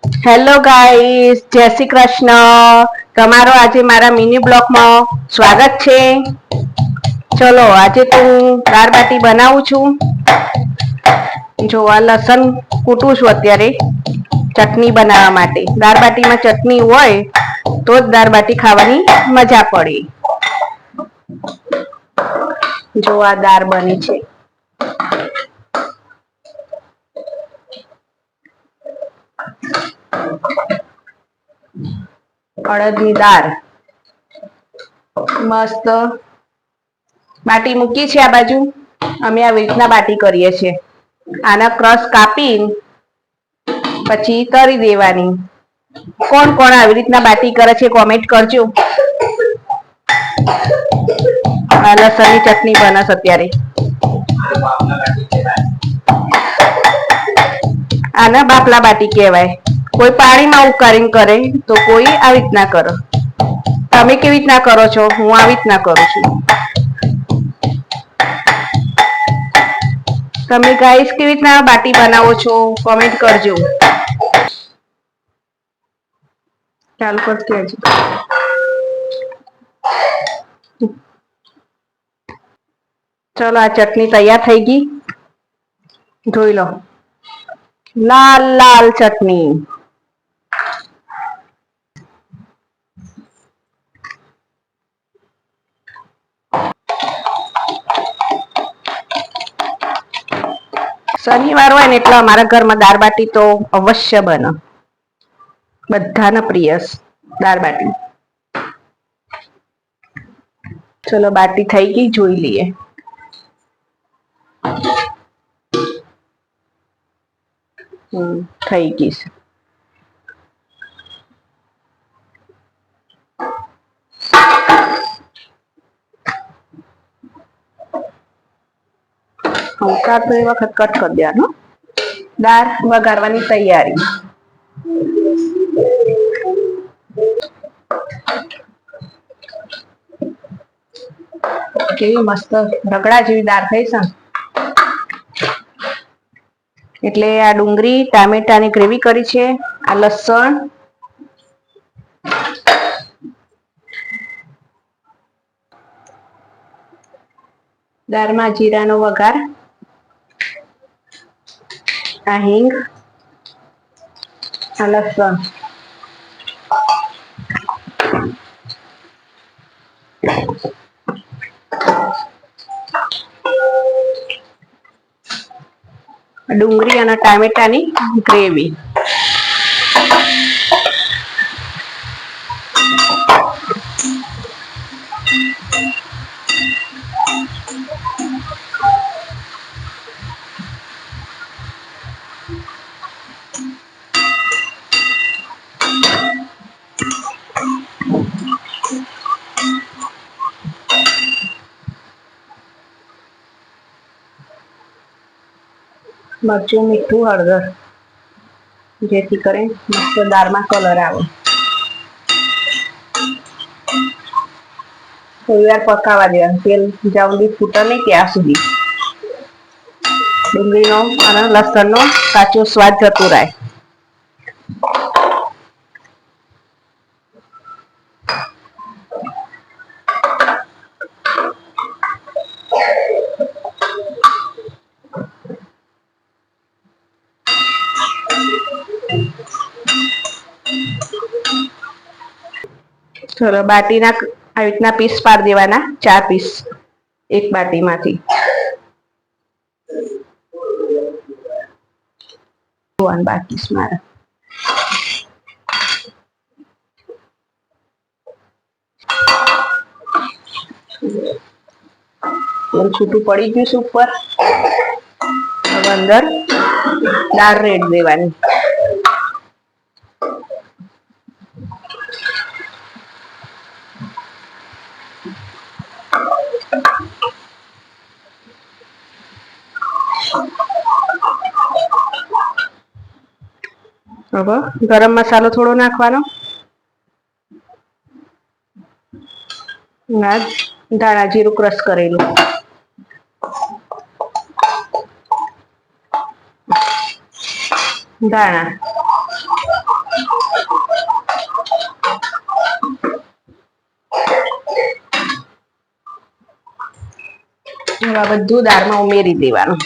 Hello guys, જય શ્રી કૃષ્ણ. તમારો આજે મારા મિની બ્લોગમાં સ્વાગત છે. ચલો આજે તો હું દાળ બાટી બનાવું છું. જો આ લસણ કૂટું છું અત્યારે ચટણી બનાવવા માટે. દાળ બાટીમાં ચટણી હોય તો જ દાળ બાટી ખાવાની મજા પડે. જો આ દાળ બની છે. અડદની દાળ મસ્ત બાટી મૂકી છે. આ બાજુ અમે આવી રીતના બાટી કરીએ છીએ. આના ક્રસ કાપી પછી તરી દેવાની. કોણ કોણ આવી રીતના બાટી કરે છે કોમેન્ટ કરજો. આ લસણની ચટણી બનસ અત્યારે. આના બાફલા બાટી કહેવાય. કોઈ પાણીમાં ઉકાળીને કરે તો કોઈ આવી રીતના કરો. તમે કેવી રીતના કરો છો? હું આવી રીતના કરું છું. તમે ગાઈસ કેવી રીતના બાટી બનાવો છો કોમેન્ટ કરજો. ચાલુ કરતી હજી ચલો આ ચટણી તૈયાર થઈ ગઈ. જોઈ લો, લાલ લાલ ચટણી. શનિવાર હોય ને એટલે અમારા ઘરમાં દાળ બાટી તો અવશ્ય બને. બધાને પ્રિય દાળ બાટી. ચલો બાટી થઈ ગઈ, જોઈ લઈએ. થઈ ગઈ છે. હંકાર તો એ વખત કટ કરી દેવાનો. દાળ વઘારવાની તૈયારી. કેવી મસ્ત રગડા જેવી દાળ થઈ છે. એટલે આ ડુંગળી ટામેટાની ગ્રેવી કરી છે. આ લસણ, દાળમાં જીરાનો વઘાર, આ હિંગ, આ લસણ, ડુંગળી અને ટામેટાની ગ્રેવી. મરચું, મીઠું, હળદર, જેથી કરીને મસ્ત દાળમાં કલર આવે. થોડી વાર પકાવવા દેવાનું. તેલ જ્યાં સુધી ફૂટે નહીં ત્યાં સુધી. ડુંગળીનો અને લસણનો કાચો સ્વાદ જતો રહે. ચલો બાટીના આવી રીતના પીસ પાડી દેવાના. 4 પીસ એક બાટીમાંથી. બાકી મારા તેલ છૂટું પડી ગયું છે ઉપર. હવે અંદર દાળ રેડ દેવાની. હવે ગરમ મસાલો થોડો નાખવાનો. ધાણા જીરું ક્રશ કરેલું, ધાણા, હવે બધું દાળમાં ઉમેરી દેવાનું.